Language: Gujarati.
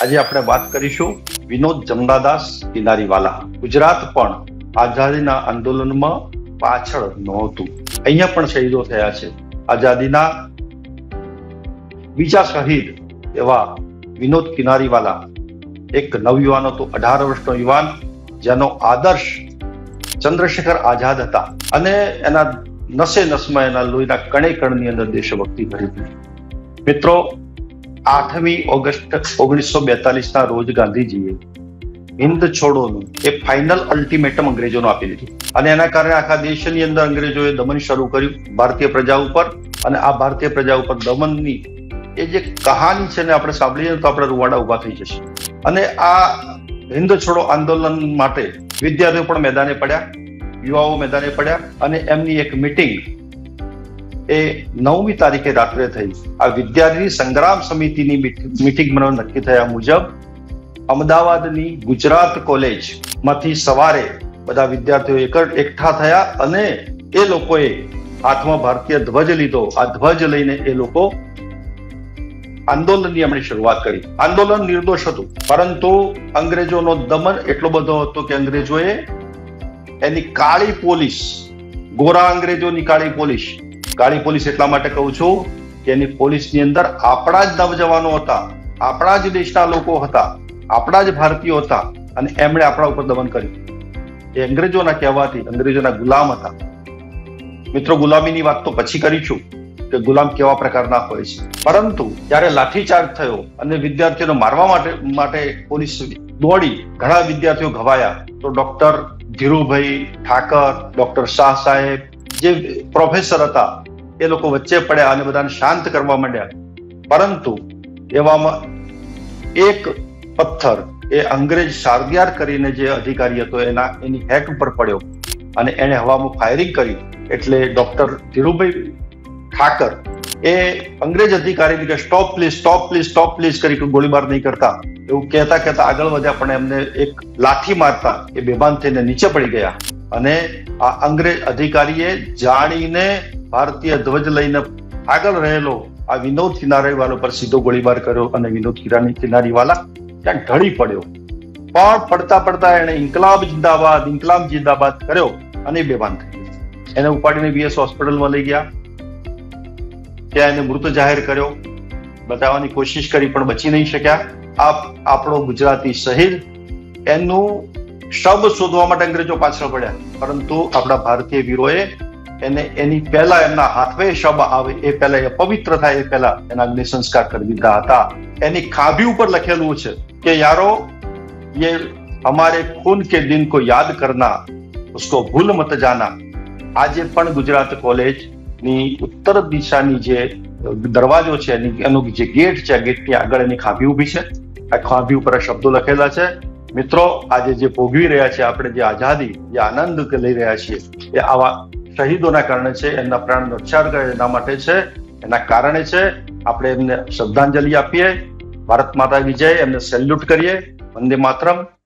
આજે આપણે વાત કરીશું વિનોદ જમનાદાસ કિનારીવાલા. ગુજરાત પણ આઝાદીના આંદોલનમાં પાછળ નહોતું. અહીંયા પણ શહીદો થયા છે. આઝાદીના બીજા શહીદ એવા વિનોદ કિનારીવાલા એક નવયુવાન હતો, 18 વર્ષનો યુવાન, જેનો આદર્શ ચંદ્રશેખર આઝાદ હતા અને એના નસે નસમાં, એના લોહીના કણે કણની અંદર દેશભક્તિ ભરી હતી. મિત્રો, 8મી ઓગસ્ટ 1942 રોજ ગાંધીજીએ હિન્દ છોડોનું એ ફાઇનલ અલ્ટિમેટમ અંગ્રેજોને આપી દીધું અને એના કારણે આખા દેશની અંદર અંગ્રેજોએ દમન શરૂ કર્યું ભારતીય પ્રજા ઉપર. અને આ ભારતીય પ્રજા ઉપર દમનની એ જે કહાની છે ને આપણે સાંભળીએ તો આપણે રૂવાડા ઉભા થઈ જશે. અને આ હિન્દ છોડો આંદોલન માટે વિદ્યાર્થીઓ પણ મેદાને પડ્યા, યુવાઓ મેદાને પડ્યા અને એમની એક મિટિંગ એ 9મી તારીખે રાત્રે થઈ. આ વિદ્યાર્થી સંગ્રામ સમિતિની મિટિંગમાં નક્કી થયા મુજબ અમદાવાદની ગુજરાત કોલેજ માંથી સવારે બધા વિદ્યાર્થીઓ એકઠા થયા અને એ લોકોએ હાથમાં ભારતીય ધ્વજ લીધો. આ ધ્વજ લઈને એ લોકો આંદોલનની એમણે શરૂઆત કરી. આંદોલન નિર્દોષ હતું, પરંતુ અંગ્રેજોનો દમન એટલો બધો હતો કે અંગ્રેજોએ એની કાળી પોલીસ, ગોરા અંગ્રેજોની કાળી પોલીસ એટલા માટે કહું છું કે એની પોલીસની અંદર આપણા જ નવજવાનો હતા, આપણા જ દેશના લોકો હતા, આપણા જ ભારતીયો હતા અને એમણે આપણા ઉપર દમન કર્યું. એ અંગ્રેજોના કહેવાથી અંગ્રેજોના ગુલામ હતા. મિત્રો, ગુલામીની વાત તો પછી કરીશું કે ગુલામ કેવા પ્રકારના હોય છે, પરંતુ જ્યારે લાઠીચાર્જ થયો અને વિદ્યાર્થીઓને મારવા માટે પોલીસ દોડી, ઘણા વિદ્યાર્થીઓ ઘવાયા. તો ડોક્ટર ધીરુભાઈ ઠાકર, ડોક્ટર શાહ સાહેબ જે પ્રોફેસર હતા એ લોકો વચ્ચે પડ્યા અને બધાને શાંત કરવા માંડ્યા. પરંતુ એવામાં એક પથ્થર એ અંગ્રેજ શારદિયાર કરીને જે અધિકારી હતો એની હેટ ઉપર પડ્યો અને એને હવામાં ફાયરિંગ કર્યું. એટલે ડોક્ટર ધીરુભાઈ ઠાકર એ અંગ્રેજ અધિકારીને કે સ્ટોપ પ્લીઝ કરી ગોળીબાર નહીં કરતા એવું કહેતા આગળ વધ્યા, પણ એમને એક લાઠી મારતા એ બેભાન થઈને નીચે પડી ગયા. અને આ અંગ્રેજ અધિકારીએ જાણીને ભારતીય ધ્વજ લઈને આગળ રહેલો આ વિનોદ કિનારીવાલા પર સીધો ગોળીબાર કર્યો અને વિનોદ કિનારીવાલા ત્યાં ઢળી પડ્યો. પણ પડતા એને ઇન્કલાબ જિંદાબાદ કર્યો અને બેભાન થઈ ગયો. એને ઉપાડીને બીએસ હોસ્પિટલમાં લઈ ગયા, ત્યાં એને મૃત જાહેર કર્યો. બતાવવાની કોશિશ કરી પણ બચી નહીં શક્યા. આપણો ગુજરાતી શહીદ, એનું શબ શોધવા માટે અંગ્રેજો પાછળ પડ્યા, પરંતુ આપણા ભારતીય વીરોએ એને એની પહેલા એમના હાથવે શબ આવે એ પહેલા, એ પવિત્ર થાય એ પહેલા એના અગ્નિ સંસ્કાર કરી દીધા હતા. એની ખાભી ઉપર લખેલું છે કે યારો, ये हमारे खून के दिन को याद करना, उसको भूल मत जाना. આજે પણ ગુજરાત કોલેજ ની ઉત્તર દિશાની જે દરવાજો છે, એનો જે ગેટ છે, આ ગેટની આગળ એની ખાભી ઉભી છે. આ ખાભી ઉપર આ શબ્દો લખેલા છે. મિત્રો, આજે જે ભોગવી રહ્યા છે આપણે, જે આઝાદી, જે આનંદ લઈ રહ્યા છીએ, એ આવા શહીદોના કારણે છે. એમના પ્રાણનો રક્ષા કરે એના માટે છે, એના કારણે છે. આપણે એમને શ્રદ્ધાંજલિ આપીએ. ભારત માતા વિજય, એમને સેલ્યુટ કરીએ. વંદે માતરમ.